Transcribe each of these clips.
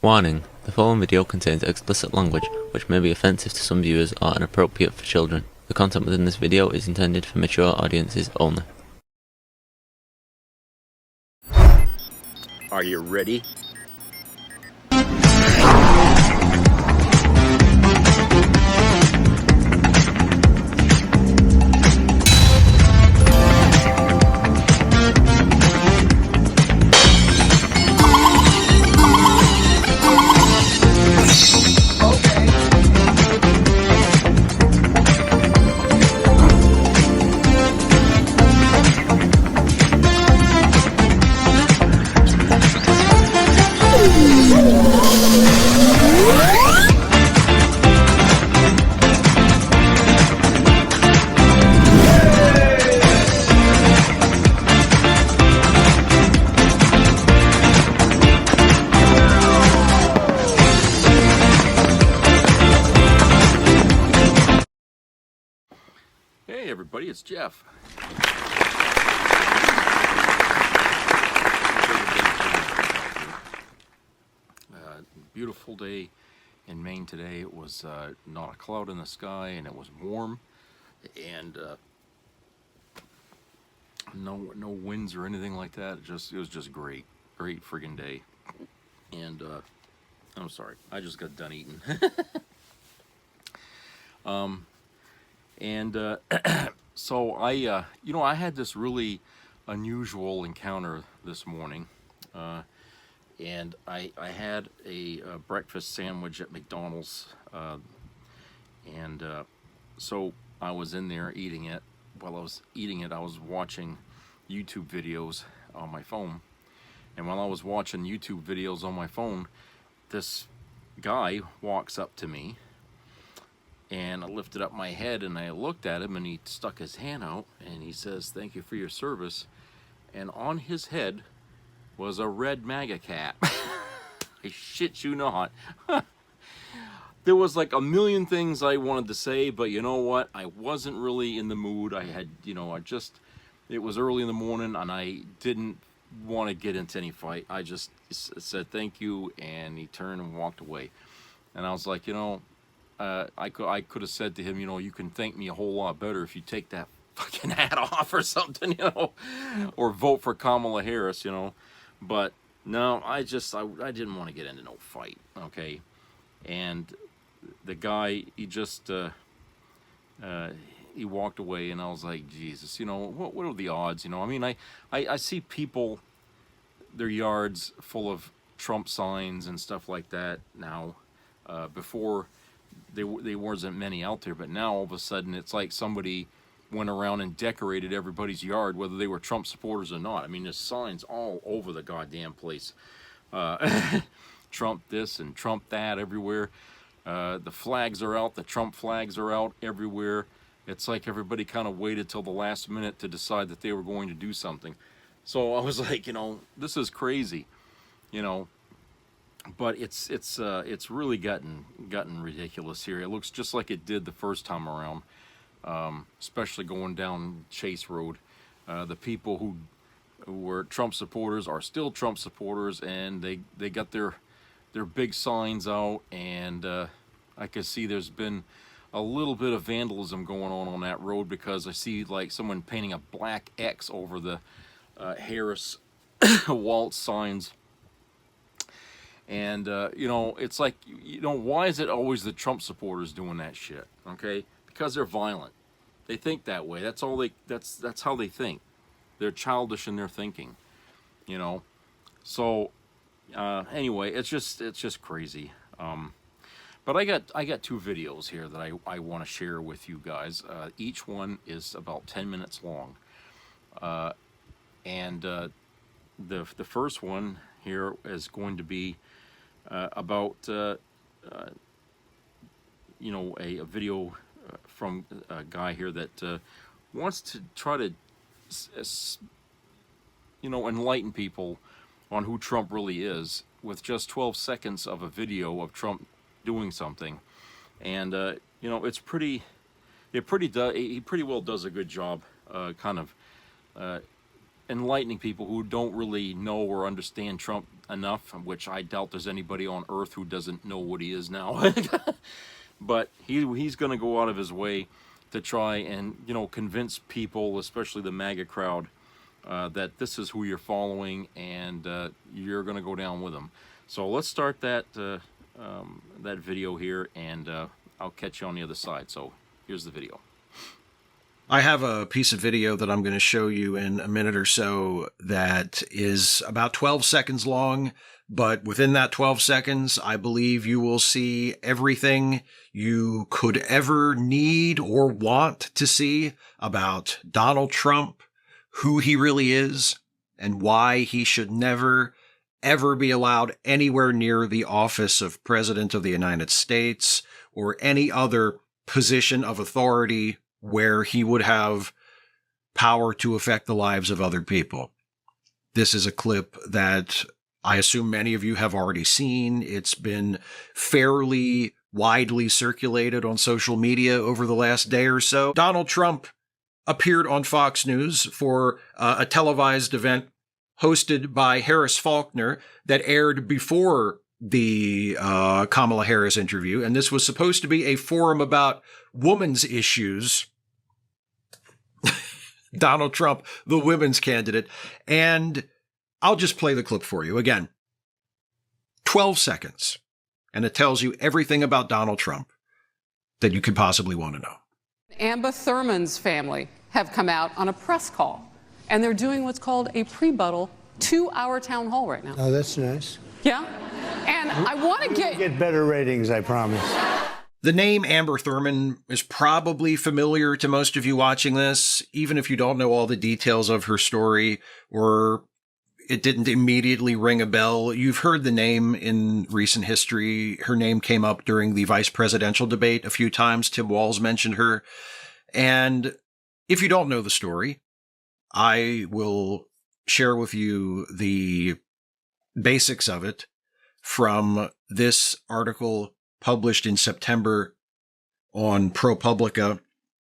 Warning: the following video contains explicit language which may be offensive to some viewers or inappropriate for children. The content within this video is intended for mature audiences only. Are you ready? Hey everybody, it's Jeff. Beautiful day in Maine today. It was not a cloud in the sky, and it was warm, and no winds or anything like that. It was just great friggin' day. And I'm sorry, I just got done eating. And so I had this really unusual encounter this morning, and I had a breakfast sandwich at McDonald's, and so I was in there eating it. While I was eating it, I was watching YouTube videos on my phone, and while I was watching YouTube videos on my phone, this guy walks up to me. And I lifted up my head and I looked at him, and he stuck his hand out and he says, "Thank you for your service." And on his head was a red MAGA cat. I shit you not. There was like a million things I wanted to say, but you know what? I wasn't really in the mood. I had, it was early in the morning and I didn't want to get into any fight. I just said thank you, and he turned and walked away. And I was like, I could have said to him, you can thank me a whole lot better if you take that fucking hat off or something, or vote for Kamala Harris, But no, I didn't want to get into no fight, okay? And the guy, he walked away, and I was like, Jesus, what are the odds, I mean, I see people, their yards full of Trump signs and stuff like that now. Before, there wasn't many out there, but now all of a sudden it's like somebody went around and decorated everybody's yard, whether they were Trump supporters or not. I mean, there's signs all over the goddamn place. Trump this and Trump that everywhere. The flags are out, the Trump flags are out everywhere. It's like everybody kind of waited till the last minute to decide that they were going to do something. So I was like, this is crazy, But it's really gotten ridiculous here. It looks just like it did the first time around, especially going down Chase Road. The people who were Trump supporters are still Trump supporters, and they got their big signs out. And I can see there's been a little bit of vandalism going on that road, because I see like someone painting a black X over the Harris Waltz signs. And, it's like, why is it always the Trump supporters doing that shit? Okay? Because they're violent. They think that way. That's how they think. They're childish in their thinking, So, anyway, it's just crazy. But I got two videos here that I want to share with you guys. Each one is about 10 minutes long. And the first one here is going to be about a video from a guy here that wants to try to enlighten people on who Trump really is, with just 12 seconds of a video of Trump doing something. And it's pretty he pretty well does a good job kind of enlightening people who don't really know or understand Trump enough, which I doubt there's anybody on earth who doesn't know what he is now. But he's going to go out of his way to try and, you know, convince people, especially the MAGA crowd, that this is who you're following, and you're going to go down with him. So let's start that that video here, and I'll catch you on the other side. So here's the video. I have a piece of video that I'm going to show you in a minute or so that is about 12 seconds long, but within that 12 seconds, I believe you will see everything you could ever need or want to see about Donald Trump, who he really is, and why he should never, ever be allowed anywhere near the office of President of the United States or any other position of authority where he would have power to affect the lives of other people. This is a clip that I assume many of you have already seen. It's been fairly widely circulated on social media over the last day or so. Donald Trump appeared on Fox News for a televised event hosted by Harris Faulkner that aired before the Kamala Harris interview. And this was supposed to be a forum about women's issues. Donald Trump, the women's candidate. And I'll just play the clip for you. Again, 12 seconds. And it tells you everything about Donald Trump that you could possibly want to know. Amber Thurman's family have come out on a press call, and they're doing what's called a pre-buttal 2-hour town hall right now. Oh, that's nice. Yeah? And I want to Get better ratings, I promise. The name Amber Thurman is probably familiar to most of you watching this, even if you don't know all the details of her story or it didn't immediately ring a bell. You've heard the name in recent history. Her name came up during the vice presidential debate a few times. Tim Walz mentioned her. And if you don't know the story, I will share with you the basics of it from this article published in September on ProPublica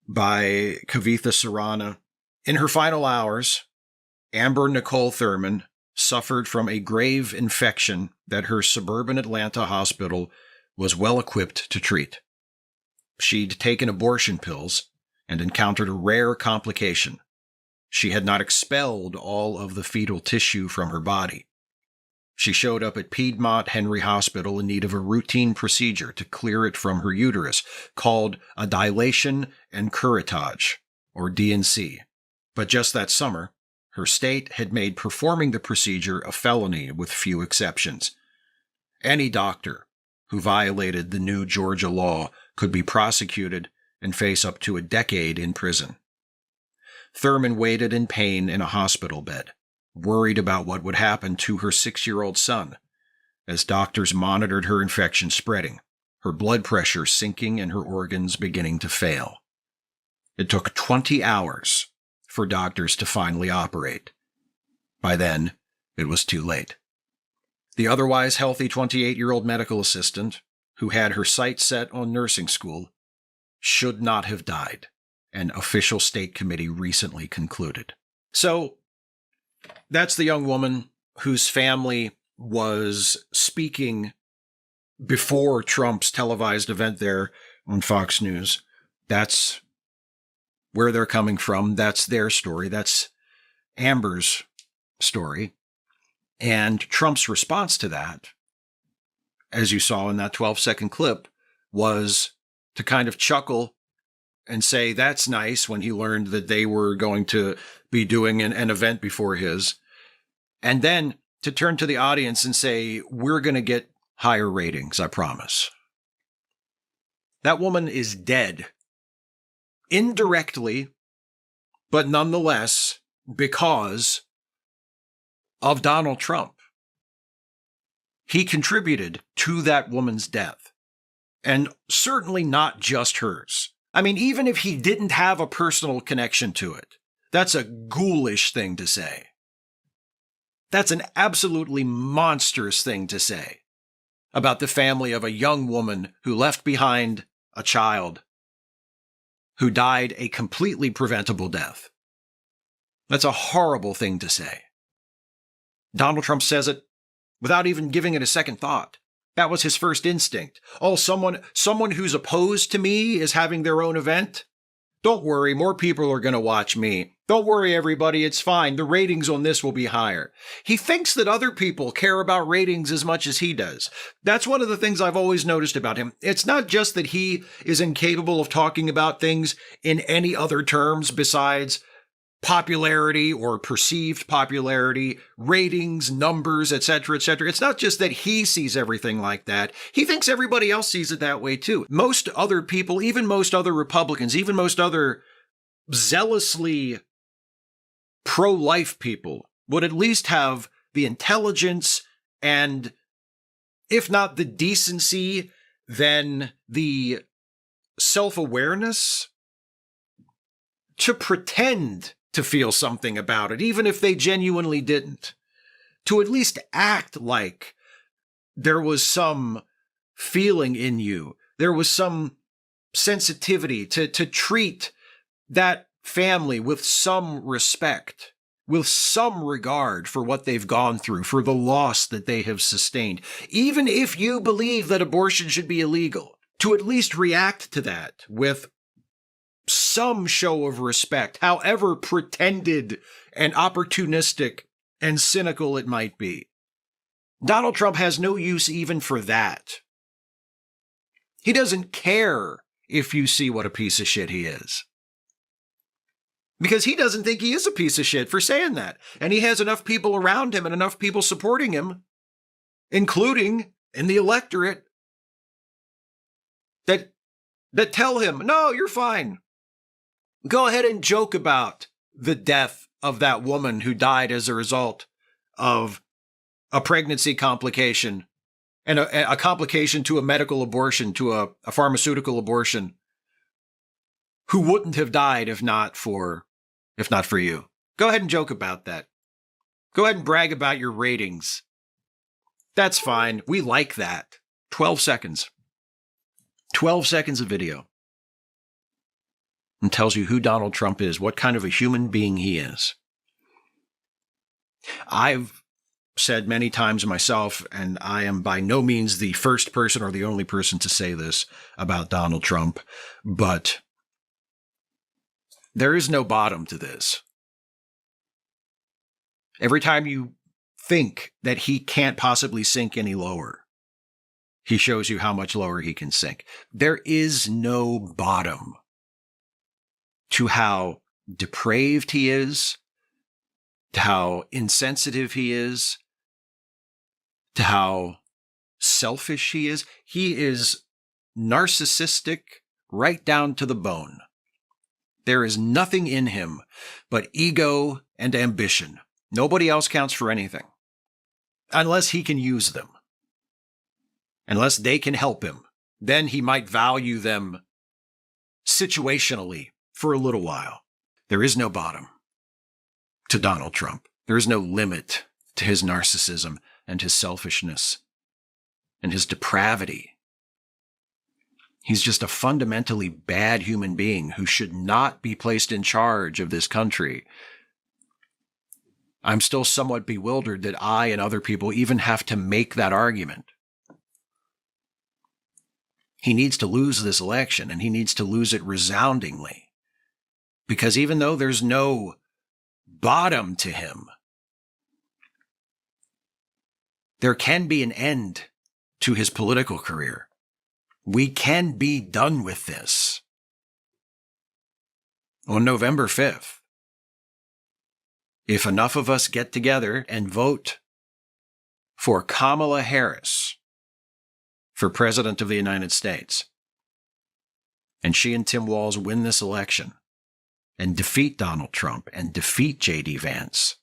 by Kavitha Sarana. In her final hours, Amber Nicole Thurman suffered from a grave infection that her suburban Atlanta hospital was well equipped to treat. She'd taken abortion pills and encountered a rare complication. She had not expelled all of the fetal tissue from her body. She showed up at Piedmont Henry Hospital in need of a routine procedure to clear it from her uterus, called a dilation and curettage, or D&C. But just that summer, her state had made performing the procedure a felony with few exceptions. Any doctor who violated the new Georgia law could be prosecuted and face up to a decade in prison. Thurman waited in pain in a hospital bed, worried about what would happen to her 6-year-old son, as doctors monitored her infection spreading, her blood pressure sinking and her organs beginning to fail. It took 20 hours for doctors to finally operate. By then, it was too late. The otherwise healthy 28-year-old medical assistant, who had her sights set on nursing school, should not have died, an official state committee recently concluded. So, that's the young woman whose family was speaking before Trump's televised event there on Fox News. That's where they're coming from. That's their story. That's Amber's story. And Trump's response to that, as you saw in that 12-second clip, was to kind of chuckle and say that's nice when he learned that they were going to be doing an event before his. And then to turn to the audience and say, we're going to get higher ratings, I promise. That woman is dead. Indirectly, but nonetheless, because of Donald Trump. He contributed to that woman's death. And certainly not just hers. I mean, even if he didn't have a personal connection to it, that's a ghoulish thing to say. That's an absolutely monstrous thing to say about the family of a young woman who left behind a child who died a completely preventable death. That's a horrible thing to say. Donald Trump says it without even giving it a second thought. That was his first instinct. Oh, someone who's opposed to me is having their own event? Don't worry, more people are going to watch me. Don't worry, everybody, it's fine. The ratings on this will be higher. He thinks that other people care about ratings as much as he does. That's one of the things I've always noticed about him. It's not just that he is incapable of talking about things in any other terms besides popularity or perceived popularity, ratings, numbers, etc., etc. It's not just that he sees everything like that. He thinks everybody else sees it that way too. Most other people, even most other Republicans, even most other zealously pro-life people would at least have the intelligence and, if not the decency, then the self-awareness to pretend to feel something about it, even if they genuinely didn't. To at least act like there was some feeling in you, there was some sensitivity, to treat that family with some respect, with some regard for what they've gone through, for the loss that they have sustained. Even if you believe that abortion should be illegal, to at least react to that with some show of respect, however pretended and opportunistic and cynical it might be. Donald Trump has no use even for that. He doesn't care if you see what a piece of shit he is. Because he doesn't think he is a piece of shit for saying that. And he has enough people around him and enough people supporting him, including in the electorate, that tell him, no, you're fine. Go ahead and joke about the death of that woman who died as a result of a pregnancy complication and a complication to a medical abortion, to a pharmaceutical abortion, who wouldn't have died if not for you. Go ahead and joke about that. Go ahead and brag about your ratings. That's fine. We like that. 12 seconds. 12 seconds of video. And tells you who Donald Trump is, what kind of a human being he is. I've said many times myself, and I am by no means the first person or the only person to say this about Donald Trump, but there is no bottom to this. Every time you think that he can't possibly sink any lower, he shows you how much lower he can sink. There is no bottom to how depraved he is, to how insensitive he is, to how selfish he is. He is narcissistic right down to the bone. There is nothing in him but ego and ambition. Nobody else counts for anything, unless he can use them, unless they can help him. Then he might value them situationally for a little while. There is no bottom to Donald Trump. There is no limit to his narcissism and his selfishness and his depravity. He's just a fundamentally bad human being who should not be placed in charge of this country. I'm still somewhat bewildered that I and other people even have to make that argument. He needs to lose this election, and he needs to lose it resoundingly. Because even though there's no bottom to him, there can be an end to his political career. We can be done with this on November 5th. If enough of us get together and vote for Kamala Harris for President of the United States, and she and Tim Walz win this election and defeat Donald Trump and defeat J.D. Vance,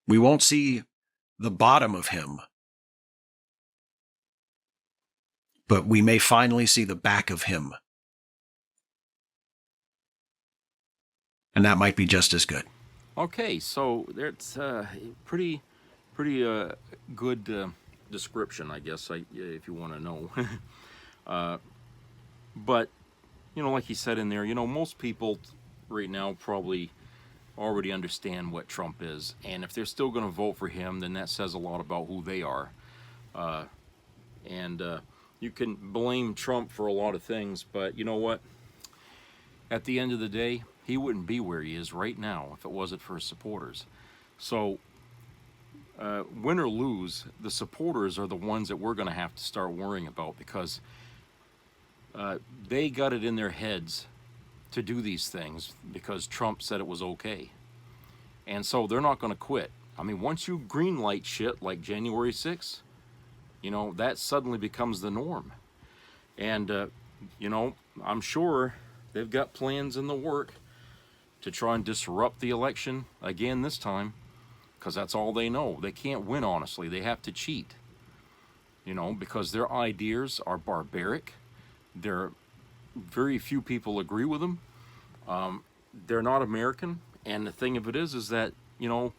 we won't see the bottom of him, but we may finally see the back of him. And that might be just as good. Okay, so that's pretty good description, I guess, if you want to know. But, like he said in there, most people right now probably already understand what Trump is. And if they're still going to vote for him, then that says a lot about who they are. You can blame Trump for a lot of things, but you know what? At the end of the day, he wouldn't be where he is right now if it wasn't for his supporters. So, win or lose, the supporters are the ones that we're going to have to start worrying about, because they got it in their heads to do these things because Trump said it was okay. And so they're not going to quit. I mean, once you green light shit like January 6th, you know, that suddenly becomes the norm. And, you know, I'm sure they've got plans in the work to try and disrupt the election again this time, because that's all they know. They can't win honestly. They have to cheat, you know, because their ideas are barbaric. Very few people agree with them. They're not American. And the thing of it is that, you know,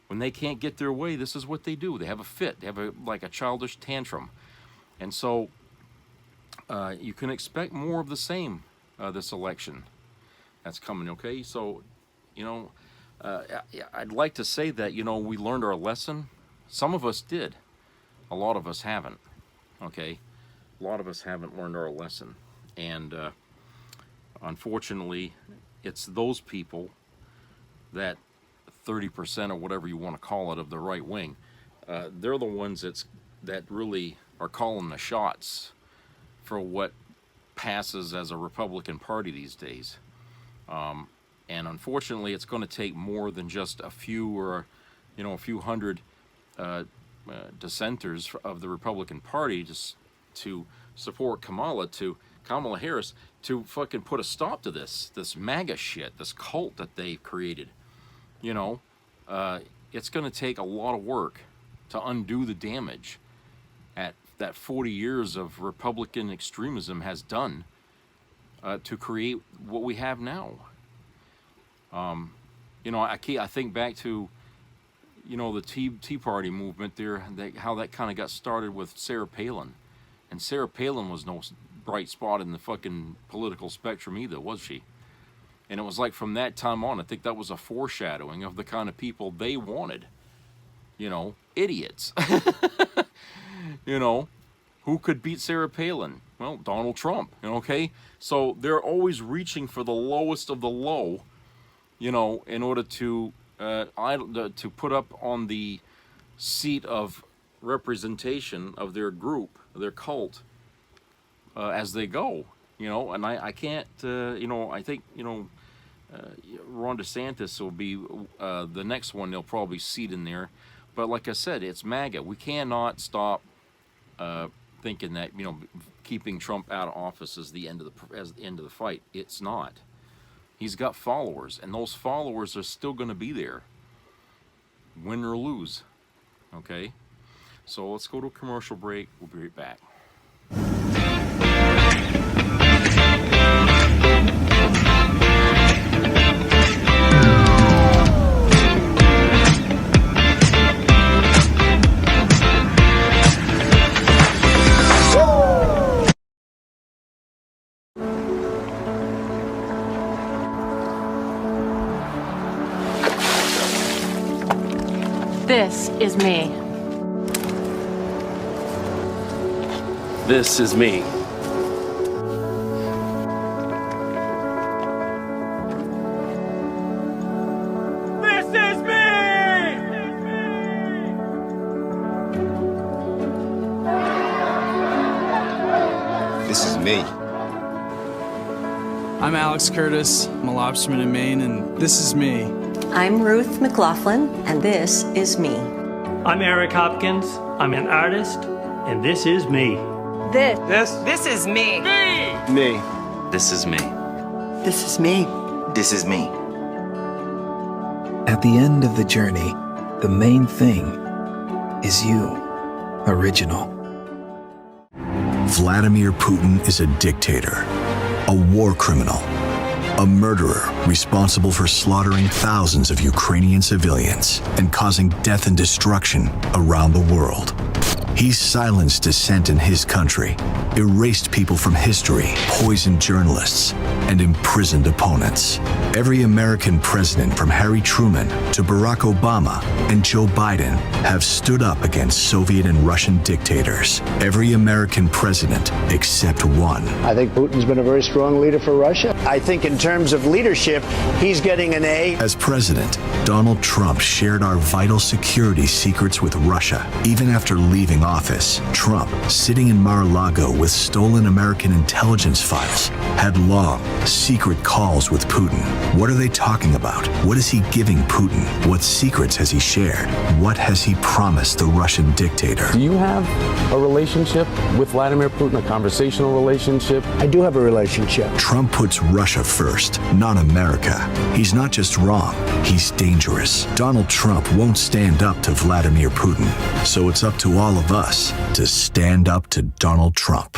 when they can't get their way, this is what they do. They have a fit. They have like a childish tantrum. And so you can expect more of the same this election that's coming, okay? So, you know, I'd like to say that, you know, we learned our lesson. Some of us did. A lot of us haven't, okay? A lot of us haven't learned our lesson. And unfortunately, it's those people that 30% or whatever you want to call it of the right wing, they're the ones that really are calling the shots for what passes as a Republican Party these days. And unfortunately, it's going to take more than just a few or, you know, a few hundred dissenters of the Republican Party to support Kamala Harris to fucking put a stop to this MAGA shit, this cult that they've created. You know, it's going to take a lot of work to undo the damage that 40 years of Republican extremism has done to create what we have now. You know, I think back to, you know, the Tea Party movement there, how that kind of got started with Sarah Palin. And Sarah Palin was no bright spot in the fucking political spectrum either, was she? And it was like from that time on, I think that was a foreshadowing of the kind of people they wanted. You know, idiots. You know, who could beat Sarah Palin? Well, Donald Trump, okay? So they're always reaching for the lowest of the low, you know, in order to put up on the seat of representation of their group, their cult, as they go, you know. And I can't, you know, I think, you know, Ron DeSantis will be the next one they'll probably seat in there. But like I said, it's MAGA. We cannot stop thinking that, you know, keeping Trump out of office is the end of the fight. It's not. He's got followers, and those followers are still going to be there, win or lose. Okay? So let's go to a commercial break. We'll be right back. This is me. This is me. This is me! This is me. I'm Alex Curtis. I'm a lobsterman in Maine, and this is me. I'm Ruth McLaughlin, and this is me. I'm Eric Hopkins. I'm an artist, and this is me. This is me. Me. This is me. This is me. This is me. At the end of the journey, the main thing is you. Original. Vladimir Putin is a dictator, a war criminal, a murderer responsible for slaughtering thousands of Ukrainian civilians and causing death and destruction around the world. He's silenced dissent in his country, erased people from history, poisoned journalists, and imprisoned opponents. Every American president from Harry Truman to Barack Obama and Joe Biden have stood up against Soviet and Russian dictators. Every American president except one. I think Putin's been a very strong leader for Russia. I think in terms of leadership, he's getting an A. As president, Donald Trump shared our vital security secrets with Russia. Even after leaving office, Trump, sitting in Mar-a-Lago with stolen American intelligence files, had long, secret calls with Putin. What are they talking about? What is he giving Putin? What secrets has he shared? What has he promised the Russian dictator? Do you have a relationship with Vladimir Putin, a conversational relationship? I do have a relationship. Trump puts Russia first, not America. He's not just wrong, he's dangerous. Donald Trump won't stand up to Vladimir Putin, so it's up to all of us to stand up to Donald Trump.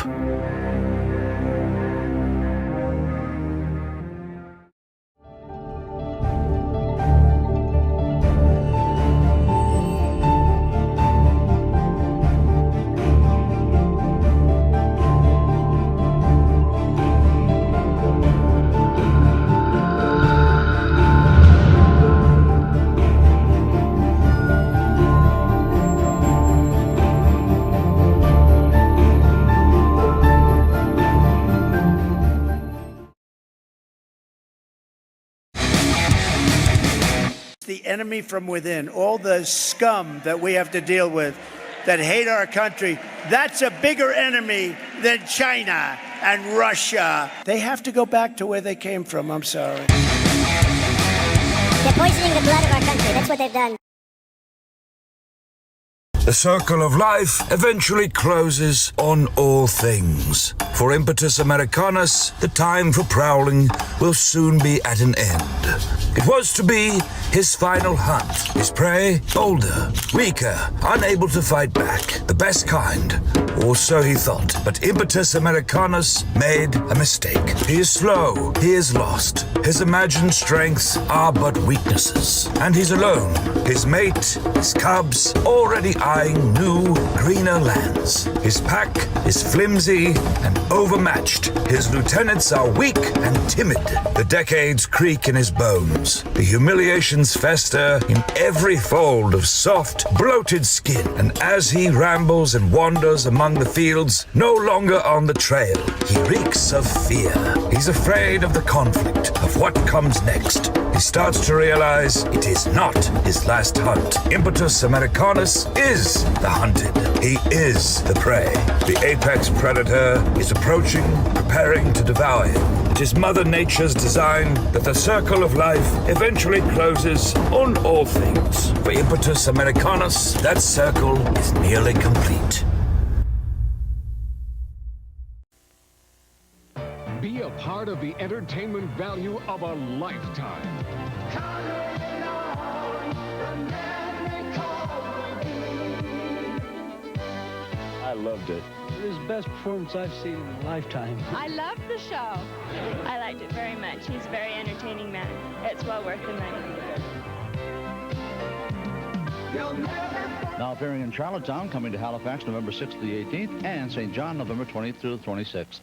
The enemy from within, all the scum that we have to deal with that hate our country, that's a bigger enemy than China and Russia. They have to go back to where they came from. I'm sorry. They're poisoning the blood of our country. That's what they've done. The circle of life eventually closes on all things. For Impetus Americanus, the time for prowling will soon be at an end. It was to be his final hunt. His prey, older, weaker, unable to fight back. The best kind, or so he thought. But Impetus Americanus made a mistake. He is slow, he is lost. His imagined strengths are but weaknesses. And he's alone. His mate, his cubs, already eyeing new, greener lands. His pack is flimsy and overmatched. His lieutenants are weak and timid. The decades creak in his bones. The humiliations fester in every fold of soft, bloated skin. And as he rambles and wanders among the fields, no longer on the trail, he reeks of fear. He's afraid of the conflict, of what comes next. He starts to realize it is not his last hunt. Impetus Americanus is the hunted. He is the prey. The apex predator is approaching, preparing to devour him. It is Mother Nature's design that the circle of life eventually closes on all things. For Impetus Americanus, that circle is nearly complete. Be a part of the entertainment value of a lifetime. I loved it. It was the best performance I've seen in a lifetime. I loved the show. I liked it very much. He's a very entertaining man. It's well worth the money. Now appearing in Charlottetown, coming to Halifax November 6th to the 18th, and St. John November 20th through the 26th.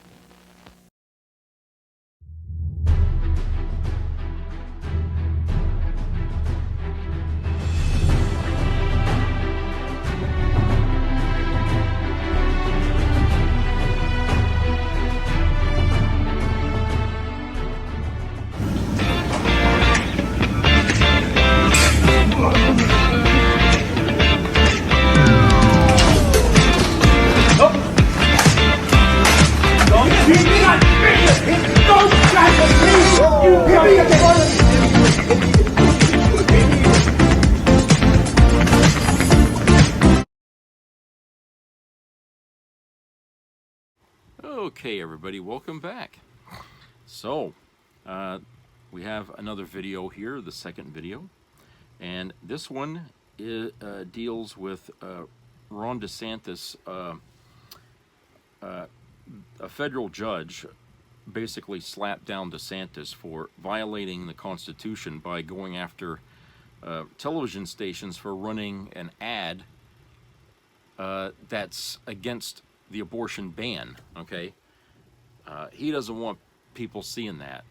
Okay, everybody, welcome back. So, we have another video here, the second video, and this one deals with Ron DeSantis. A federal judge basically slapped down DeSantis for violating the Constitution by going after television stations for running an ad that's against the abortion ban, okay? He doesn't want people seeing that.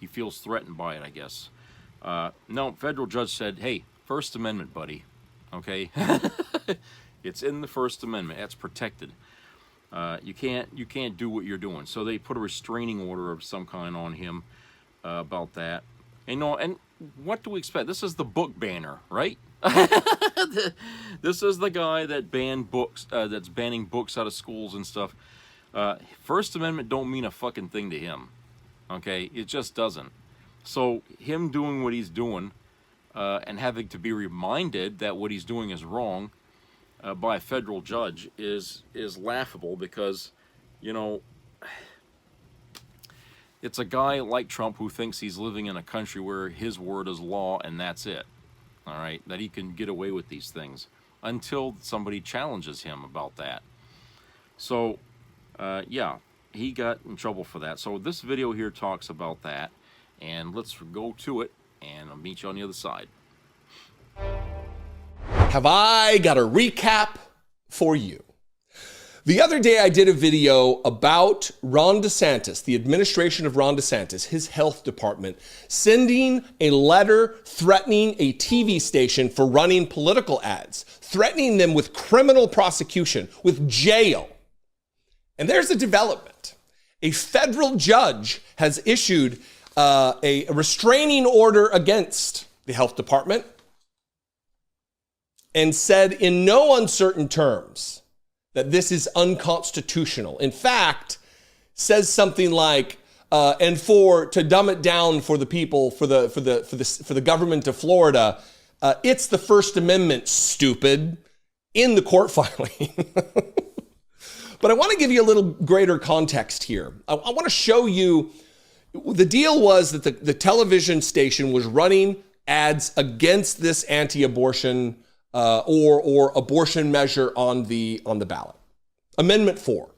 He feels threatened by it, I guess. No, federal judge said, hey, First Amendment, buddy, okay? It's in the First Amendment. That's protected. You can't do what you're doing. So they put a restraining order of some kind on him about that. And what do we expect? This is the book banner, right? This is the guy that banned books, that's banning books out of schools and stuff. First Amendment don't mean a fucking thing to him, okay? It just doesn't. So him doing what he's doing and having to be reminded that what he's doing is wrong by a federal judge is laughable, because, you know, it's a guy like Trump who thinks he's living in a country where his word is law and that's it, all right? That he can get away with these things until somebody challenges him about that. So, yeah, he got in trouble for that. So this video here talks about that, and let's go to it, and I'll meet you on the other side. Have I got a recap for you? The other day I did a video about Ron DeSantis, the administration of Ron DeSantis, his health department, sending a letter threatening a TV station for running political ads, threatening them with criminal prosecution, with jail. And there's a development. A federal judge has issued a restraining order against the health department and said in no uncertain terms that this is unconstitutional. In fact, says something like, and to dumb it down for the people, for the government of Florida, it's the First Amendment, stupid, in the court filing. But I want to give you a little greater context here. I want to show you, the deal was that the television station was running ads against this anti-abortion or abortion measure on the ballot. Amendment 4.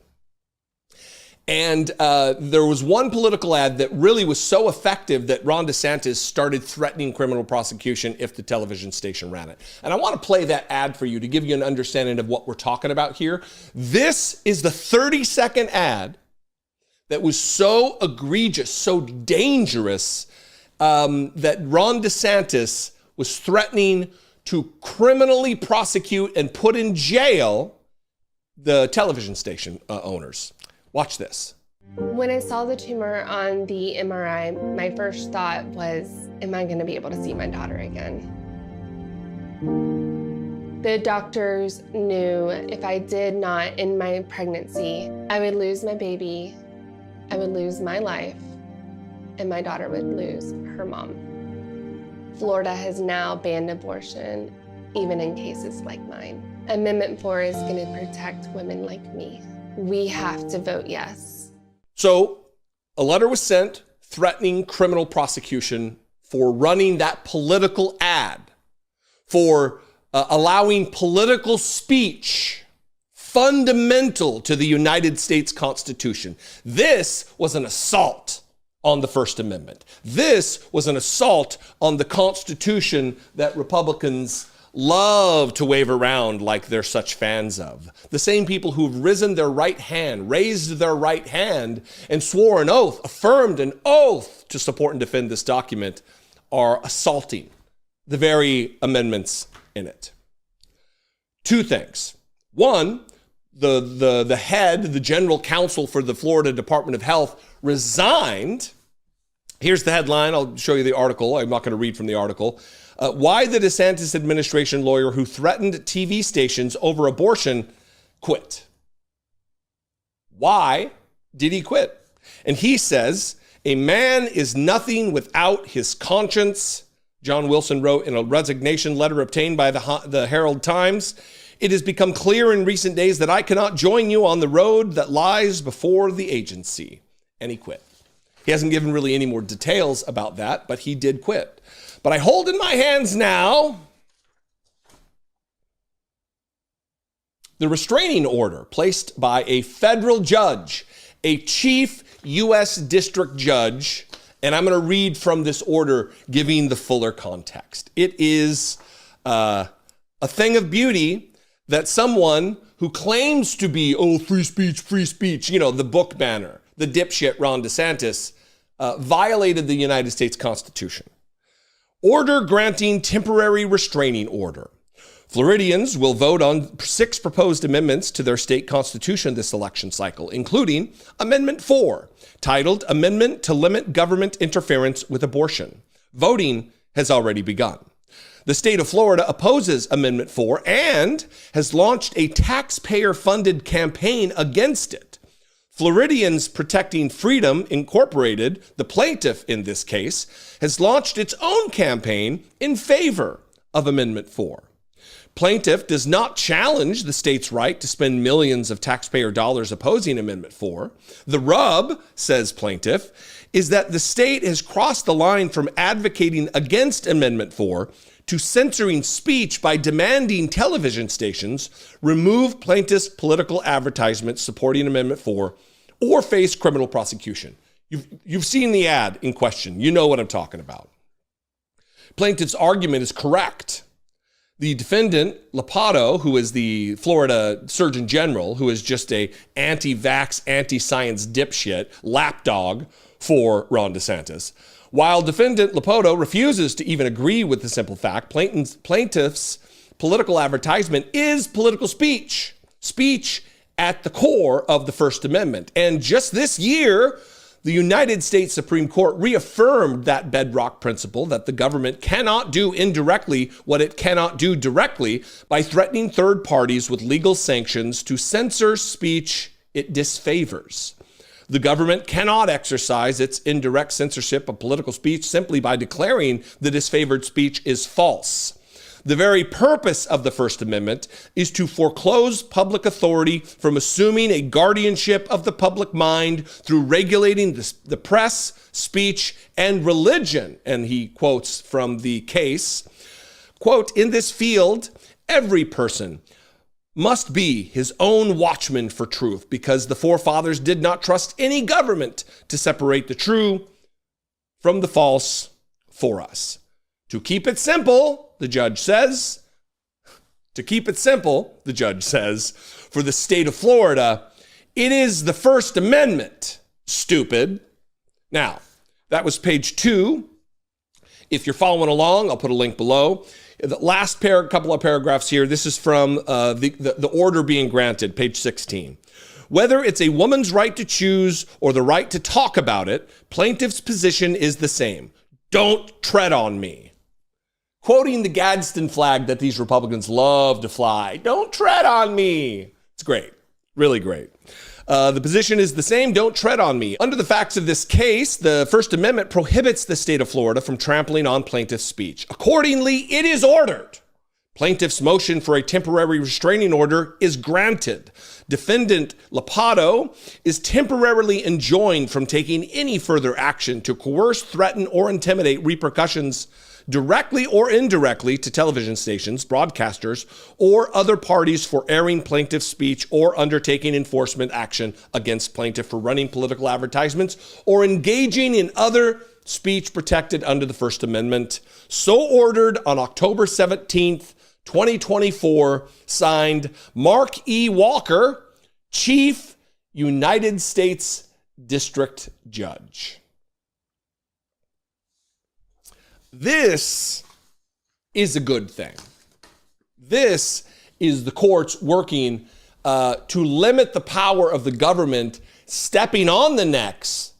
And there was one political ad that really was so effective that Ron DeSantis started threatening criminal prosecution if the television station ran it. And I want to play that ad for you to give you an understanding of what we're talking about here. This is the 30-second ad that was so egregious, so dangerous, that Ron DeSantis was threatening to criminally prosecute and put in jail the television station owners. Watch this. When I saw the tumor on the MRI, my first thought was, am I going to be able to see my daughter again? The doctors knew if I did not end my pregnancy, I would lose my baby, I would lose my life, and my daughter would lose her mom. Florida has now banned abortion, even in cases like mine. Amendment 4 is going to protect women like me. We have to vote yes. So a letter was sent threatening criminal prosecution for running that political ad, for allowing political speech fundamental to the United States Constitution. This was an assault on the First Amendment. This was an assault on the Constitution that Republicans love to wave around like they're such fans of. The same people who've raised their right hand and swore an oath, affirmed an oath to support and defend this document, are assaulting the very amendments in it. Two things. One, the head, the general counsel for the Florida Department of Health resigned. Here's the headline. I'll show you the article. I'm not going to read from the article. Why the DeSantis administration lawyer who threatened TV stations over abortion quit. Why did he quit? And he says, a man is nothing without his conscience. John Wilson wrote in a resignation letter obtained by the Herald Times. It has become clear in recent days that I cannot join you on the road that lies before the agency. And he quit. He hasn't given really any more details about that, but he did quit. But I hold in my hands now the restraining order placed by a federal judge, a chief U.S. district judge, and I'm going to read from this order giving the fuller context. It is a thing of beauty that someone who claims to be, free speech, the book banner, the dipshit Ron DeSantis, violated the United States Constitution. Order granting temporary restraining order. Floridians will vote on 6 proposed amendments to their state constitution this election cycle, including Amendment 4, titled Amendment to Limit Government Interference with Abortion. Voting has already begun. The state of Florida opposes Amendment 4 and has launched a taxpayer-funded campaign against it. Floridians Protecting Freedom Incorporated, the plaintiff in this case, has launched its own campaign in favor of Amendment 4. Plaintiff does not challenge the state's right to spend millions of taxpayer dollars opposing Amendment 4. The rub, says plaintiff, is that the state has crossed the line from advocating against Amendment 4 to censoring speech by demanding television stations remove plaintiff's political advertisements supporting Amendment 4 or face criminal prosecution. You've seen the ad in question. You know what I'm talking about. Plaintiff's argument is correct. The defendant, Lopatto, who is the Florida Surgeon General, who is just a anti-vax, anti-science dipshit, lapdog for Ron DeSantis. While defendant Lopatto refuses to even agree with the simple fact, plaintiff's political advertisement is political speech at the core of the First Amendment. And just this year, the United States Supreme Court reaffirmed that bedrock principle that the government cannot do indirectly what it cannot do directly by threatening third parties with legal sanctions to censor speech it disfavors. The government cannot exercise its indirect censorship of political speech simply by declaring the disfavored speech is false. The very purpose of the First Amendment is to foreclose public authority from assuming a guardianship of the public mind through regulating the press, speech, and religion. And he quotes from the case, quote, "In this field, every person must be his own watchman for truth, because the forefathers did not trust any government to separate the true from the false for us. To keep it simple," the judge says, for the state of Florida, it is the First Amendment, stupid. Now, that was page 2. If you're following along, I'll put a link below. The last couple of paragraphs here, this is from the order being granted, page 16. Whether it's a woman's right to choose or the right to talk about it, plaintiff's position is the same. Don't tread on me. Quoting the Gadsden flag that these Republicans love to fly. Don't tread on me. It's great. Really great. The position is the same. Don't tread on me. Under the facts of this case, the First Amendment prohibits the state of Florida from trampling on plaintiff's speech. Accordingly, it is ordered. Plaintiff's motion for a temporary restraining order is granted. Defendant Lopatto is temporarily enjoined from taking any further action to coerce, threaten, or intimidate repercussions directly or indirectly to television stations, broadcasters, or other parties for airing plaintiff's speech or undertaking enforcement action against plaintiff for running political advertisements or engaging in other speech protected under the First Amendment. So ordered on October 17th, 2024, signed Mark E. Walker, Chief United States District Judge. This is a good thing. This is the courts working to limit the power of the government stepping on the necks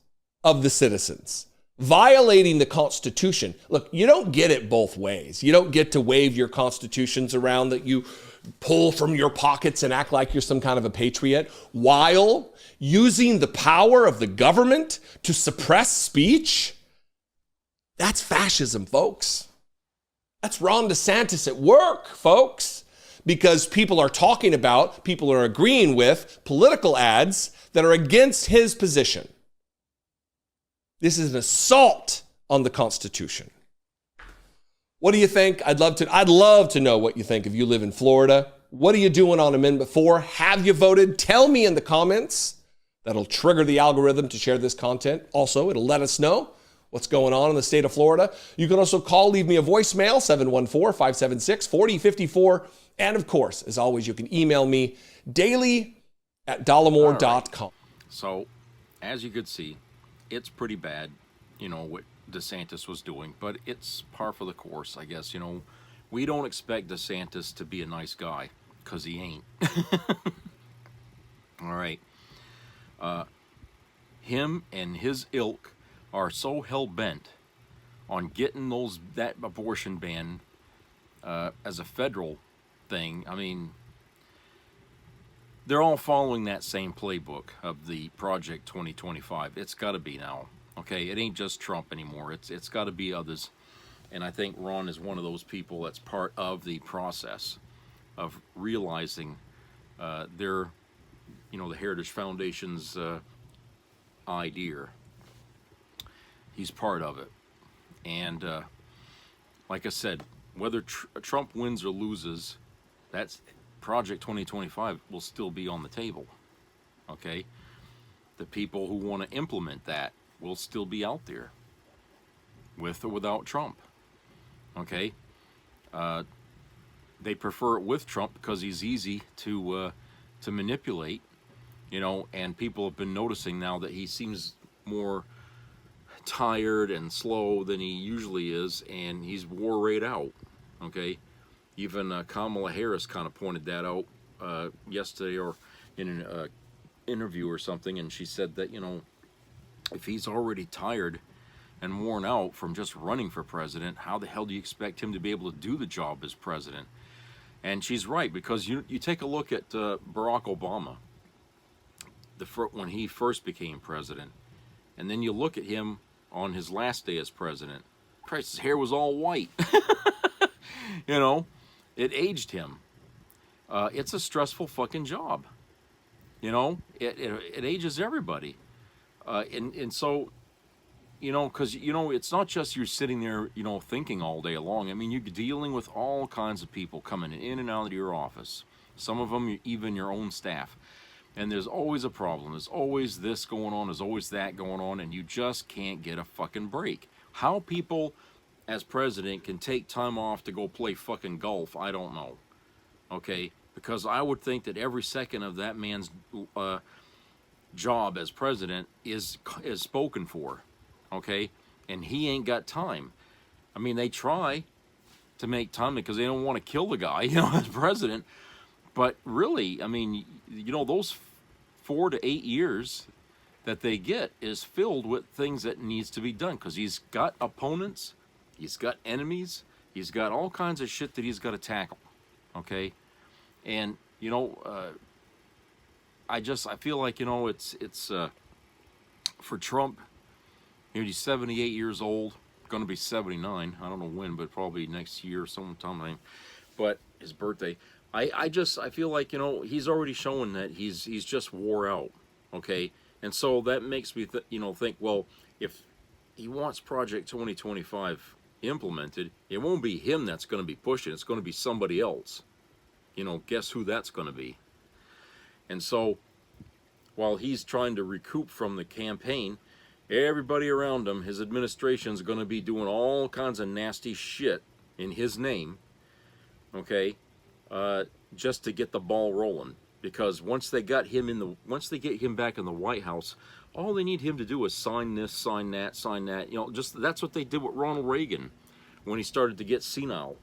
of the citizens, violating the Constitution. Look, you don't get it both ways. You don't get to wave your constitutions around that you pull from your pockets and act like you're some kind of a patriot while using the power of the government to suppress speech. That's fascism, folks. That's Ron DeSantis at work, folks, because people are talking about, people are agreeing with political ads that are against his position. This is an assault on the Constitution. What do you think? I'd love to know what you think if you live in Florida. What are you doing on Amendment 4? Have you voted? Tell me in the comments. That'll trigger the algorithm to share this content. Also, it'll let us know what's going on in the state of Florida. You can also leave me a voicemail, 714-576-4054, And of course, as always, you can email me daily@dollamore.com. So, as you could see, it's pretty bad, what DeSantis was doing, but it's par for the course, I guess. We don't expect DeSantis to be a nice guy, because he ain't. All right. Him and his ilk are so hell-bent on getting that abortion ban as a federal thing. I mean, they're all following that same playbook of the Project 2025. It's got to be now, okay? It ain't just Trump anymore. It's got to be others, and I think Ron is one of those people that's part of the process of realizing the Heritage Foundation's idea. He's part of it, and like I said, whether Trump wins or loses, that's Project 2025 will still be on the table, okay? The people who want to implement that will still be out there, with or without Trump, okay? They prefer it with Trump because he's easy to manipulate, and people have been noticing now that he seems more tired and slow than he usually is, and he's wore right out, okay? Even Kamala Harris kind of pointed that out yesterday, or in an interview or something, and she said that, if he's already tired and worn out from just running for president, how the hell do you expect him to be able to do the job as president? And she's right, because you take a look at Barack Obama, when he first became president, and then you look at him on his last day as president. Christ, his hair was all white. It aged him. It's a stressful fucking job. It ages everybody. And so, because, it's not just you're sitting there, thinking all day long. I mean, you're dealing with all kinds of people coming in and out of your office. Some of them, even your own staff. And there's always a problem. There's always this going on. There's always that going on. And you just can't get a fucking break. How people, as president, can take time off to go play fucking golf, I don't know. Okay? Because I would think that every second of that man's job as president is spoken for. Okay? And he ain't got time. I mean, they try to make time because they don't want to kill the guy, as president. But really, I mean, those 4 to 8 years that they get is filled with things that needs to be done, because he's got opponents, he's got enemies, he's got all kinds of shit that he's got to tackle, okay? And, I feel like, it's for Trump, he's 78 years old, going to be 79, I don't know when, but probably next year sometime, but his birthday. I feel like, he's already shown that he's just wore out, okay? And so that makes me, think, well, if he wants Project 2025 implemented, it won't be him that's going to be pushing. It's going to be somebody else. Guess who that's going to be? And so while he's trying to recoup from the campaign, everybody around him, his administration, is going to be doing all kinds of nasty shit in his name, okay? Just to get the ball rolling, because once they get him back in the White House, all they need him to do is sign this, sign that, sign that. Just that's what they did with Ronald Reagan when he started to get senile.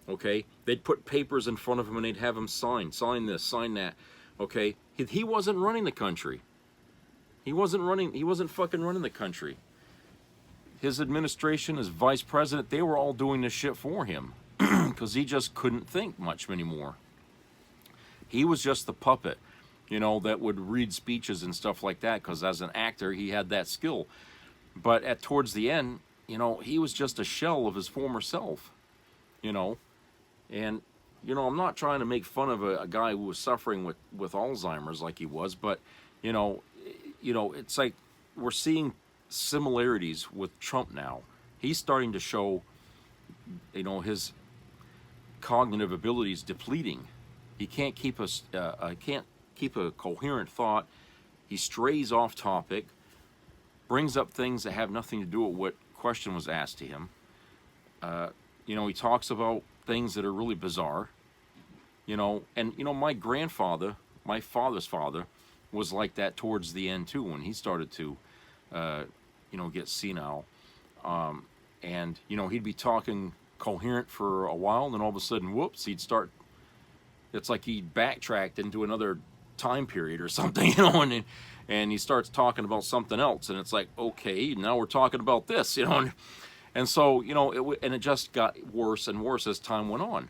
Okay, they'd put papers in front of him and they'd have him sign this, sign that. Okay, he wasn't running the country. He wasn't fucking running the country. His administration, his vice president, they were all doing this shit for him. Because he just couldn't think much anymore. He was just the puppet, that would read speeches and stuff like that, because as an actor, he had that skill. But towards the end, he was just a shell of his former self, And, I'm not trying to make fun of a guy who was suffering with Alzheimer's like he was, but, it's like we're seeing similarities with Trump now. He's starting to show, his cognitive abilities depleting. He can't keep a coherent thought. He strays off topic, brings up things that have nothing to do with what question was asked to him. He talks about things that are really bizarre, You know, and you know, my grandfather, my father's father, was like that towards the end too, when he started to, you know, get senile. And you know, he'd be talking coherent for a while, and then all of a sudden, whoops, he'd start. It's like he backtracked into another time period or something, you know, and he starts talking about something else, and it's like, okay, now we're talking about this, you know, and so, you know, it just got worse and worse as time went on.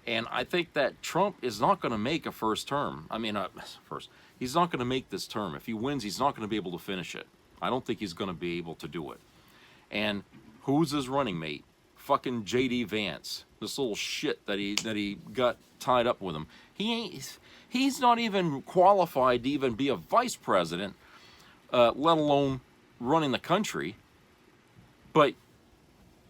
And I think that Trump is not going to make a first term. I mean, he's not going to make this term. If he wins, he's not going to be able to finish it. I don't think he's going to be able to do it. And who's his running mate? Fucking J.D. Vance, this little shit that he got tied up with him. He's not even qualified to even be a vice president, let alone running the country. But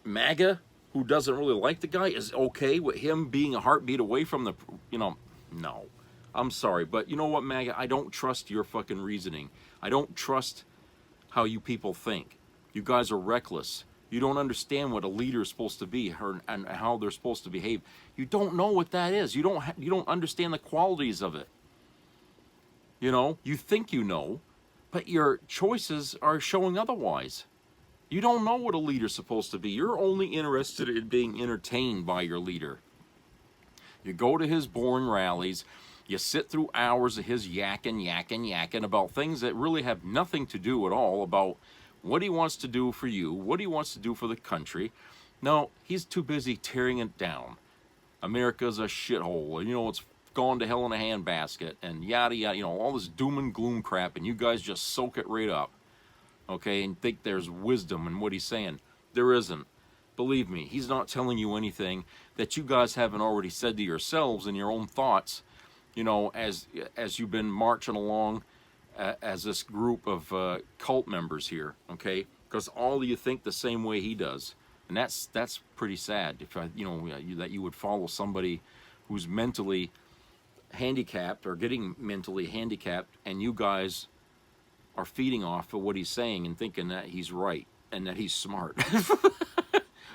MAGA, who doesn't really like the guy, is okay with him being a heartbeat away from the, you know, no. I'm sorry, but you know what, MAGA? I don't trust your fucking reasoning. I don't trust how you people think. You guys are reckless. You don't understand what a leader is supposed to be and how they're supposed to behave. You don't know what that is. You don't understand the qualities of it. You know, you think you know, but your choices are showing otherwise. You don't know what a leader's supposed to be. You're only interested in being entertained by your leader. You go to his boring rallies. You sit through hours of his yakking about things that really have nothing to do at all about what he wants to do for you, what he wants to do for the country. No, he's too busy tearing it down. America's a shithole, and you know, it's gone to hell in a handbasket, and yada yada, you know, all this doom and gloom crap, and you guys just soak it right up, okay, and think there's wisdom in what he's saying. There isn't. Believe me, he's not telling you anything that you guys haven't already said to yourselves in your own thoughts, you know, as you've been marching along as this group of cult members here, okay? Because all of you think the same way he does, and that's pretty sad. If you know that you would follow somebody who's mentally handicapped or getting mentally handicapped, and you guys are feeding off of what he's saying and thinking that he's right and that he's smart.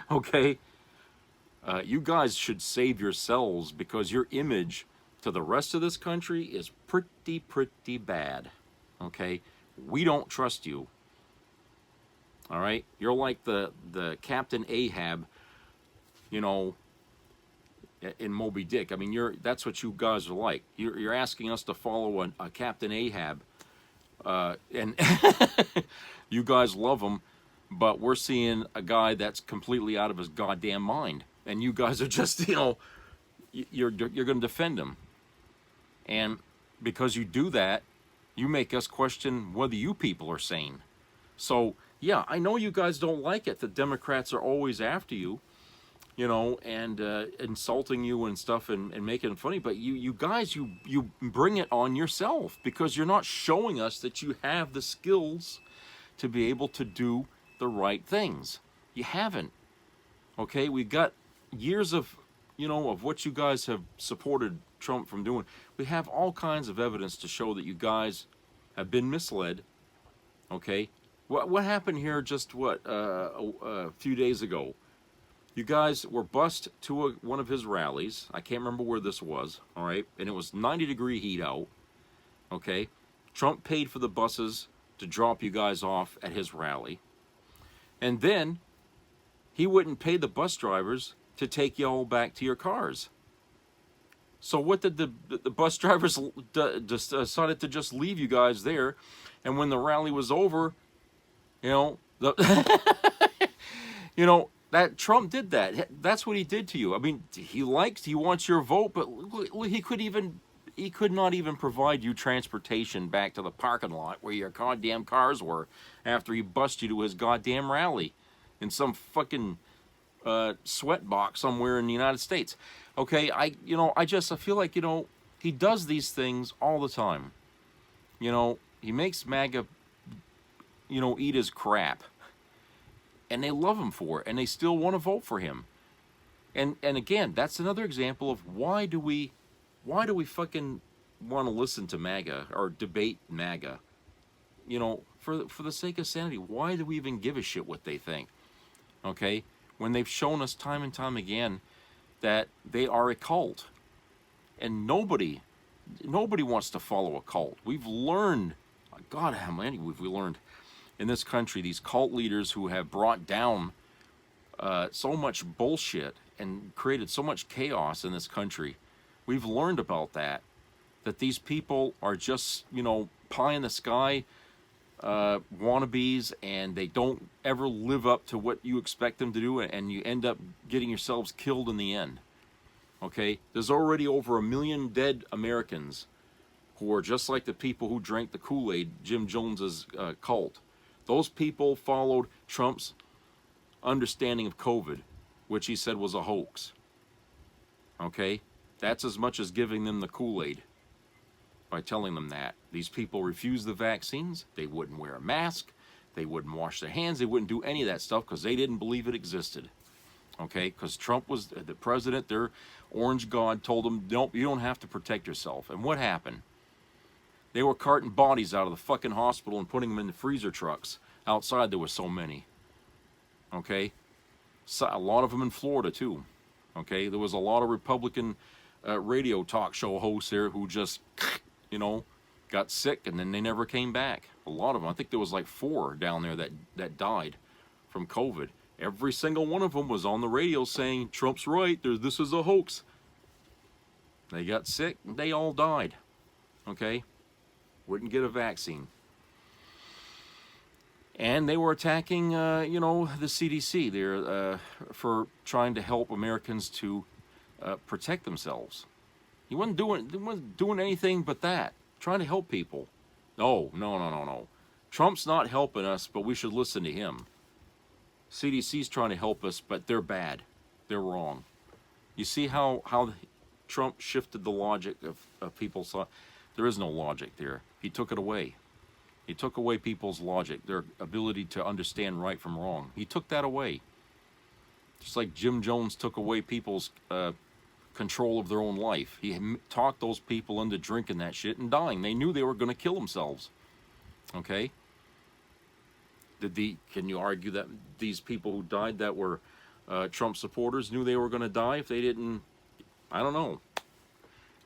Okay, you guys should save yourselves, because your image to the rest of this country is pretty bad. Okay, we don't trust you. All right, you're like the Captain Ahab, you know, in Moby Dick. I mean, that's what you guys are like. You're asking us to follow a Captain Ahab, and you guys love him, but we're seeing a guy that's completely out of his goddamn mind, and you guys are just, you know, you're going to defend him, and because you do that, you make us question whether you people are sane. So, yeah, I know you guys don't like it. The Democrats are always after you, you know, and insulting you and stuff and making it funny. But you guys, you bring it on yourself, because you're not showing us that you have the skills to be able to do the right things. You haven't. Okay, we've got years of, you know, of what you guys have supported Trump from doing. We have all kinds of evidence to show that you guys have been misled. Okay, what happened here just a few days ago? You guys were bused to one of his rallies. I can't remember where this was. All right, and it was 90-degree heat out. Okay, Trump paid for the buses to drop you guys off at his rally, and then he wouldn't pay the bus drivers to take you all back to your cars. So what did the bus drivers decided to just leave you guys there, and when the rally was over, you know, you know, that Trump did that. That's what he did to you. I mean, he wants your vote, but he could not even provide you transportation back to the parking lot where your goddamn cars were after he busted you to his goddamn rally in some fucking sweat box somewhere in the United States. Okay, I feel like, you know, he does these things all the time. You know, he makes MAGA, you know, eat his crap. And they love him for it, and they still want to vote for him. And again, that's another example of why do we fucking want to listen to MAGA or debate MAGA? You know, for the sake of sanity, why do we even give a shit what they think? Okay? When they've shown us time and time again that they are a cult. And nobody wants to follow a cult. We've learned, God, how many have we learned in this country? These cult leaders who have brought down so much bullshit and created so much chaos in this country. We've learned about that these people are just, you know, pie in the sky wannabes, and they don't ever live up to what you expect them to do, and you end up getting yourselves killed in the end. Okay? There's already over 1 million dead Americans who are just like the people who drank the Kool-Aid, Jim Jones's cult. Those people followed Trump's understanding of COVID, which he said was a hoax. Okay? That's as much as giving them the Kool-Aid by telling them that. These people refused the vaccines. They wouldn't wear a mask. They wouldn't wash their hands. They wouldn't do any of that stuff because they didn't believe it existed. Okay? Because Trump was the president. Their orange god told them, nope, you don't have to protect yourself. And what happened? They were carting bodies out of the fucking hospital and putting them in the freezer trucks. Outside there were so many. Okay? So, a lot of them in Florida too. Okay? There was a lot of Republican radio talk show hosts there who just, you know, got sick and then they never came back. A lot of them. I think there was like 4 down there that died from COVID. Every single one of them was on the radio saying, Trump's right, this is a hoax. They got sick and they all died. Okay? Wouldn't get a vaccine. And they were attacking, you know, the CDC there for trying to help Americans to protect themselves. He wasn't doing anything but that. Trying to help people. No. Trump's not helping us, but we should listen to him. CDC's trying to help us, but they're bad. They're wrong. You see how Trump shifted the logic of people's thought? There is no logic there. He took it away. He took away people's logic, their ability to understand right from wrong. He took that away. Just like Jim Jones took away people's control of their own life. He talked those people into drinking that shit and dying. They knew they were going to kill themselves. Okay? Can you argue that these people who died that were Trump supporters knew they were going to die if they didn't? I don't know.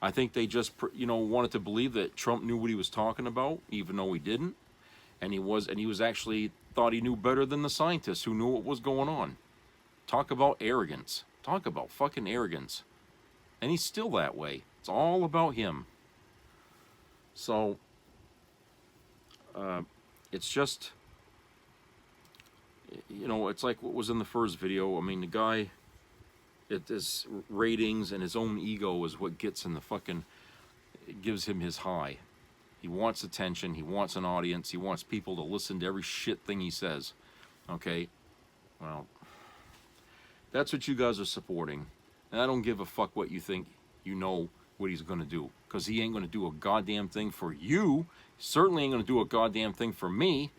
I think they just, you know, wanted to believe that Trump knew what he was talking about, even though he didn't. And he was actually thought he knew better than the scientists who knew what was going on. Talk about arrogance. Talk about fucking arrogance. And he's still that way. It's all about him. So, it's just, you know, it's like what was in the first video. I mean, the guy, his ratings and his own ego is what gets in the fucking, it gives him his high. He wants attention. He wants an audience. He wants people to listen to every shit thing he says. Okay? Well, that's what you guys are supporting. And I don't give a fuck what you think. You know what he's going to do. Because he ain't going to do a goddamn thing for you. Certainly ain't going to do a goddamn thing for me.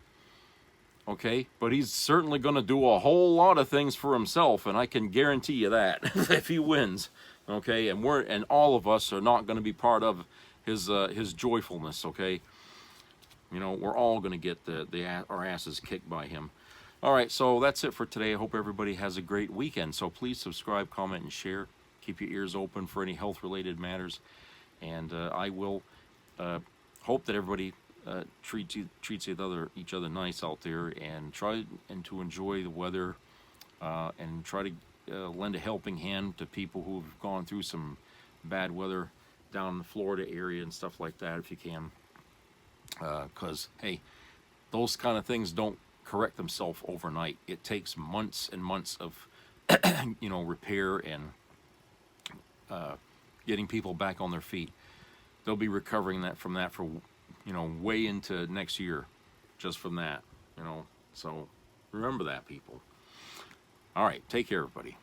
Okay? But he's certainly going to do a whole lot of things for himself. And I can guarantee you that. If he wins. Okay? And all of us are not going to be part of his joyfulness. Okay? You know, we're all going to get our asses kicked by him. All right, so that's it for today. I hope everybody has a great weekend. So please subscribe, comment, and share. Keep your ears open for any health-related matters. And I will hope that everybody treats each other nice out there, and try to enjoy the weather, and try to lend a helping hand to people who have gone through some bad weather down in the Florida area and stuff like that, if you can. Because, hey, those kind of things don't correct themselves overnight. It takes months and months of you know, repair and getting people back on their feet. They'll be recovering from that for, you know, way into next year, just from that, you know. So remember that, people. All right, take care, everybody.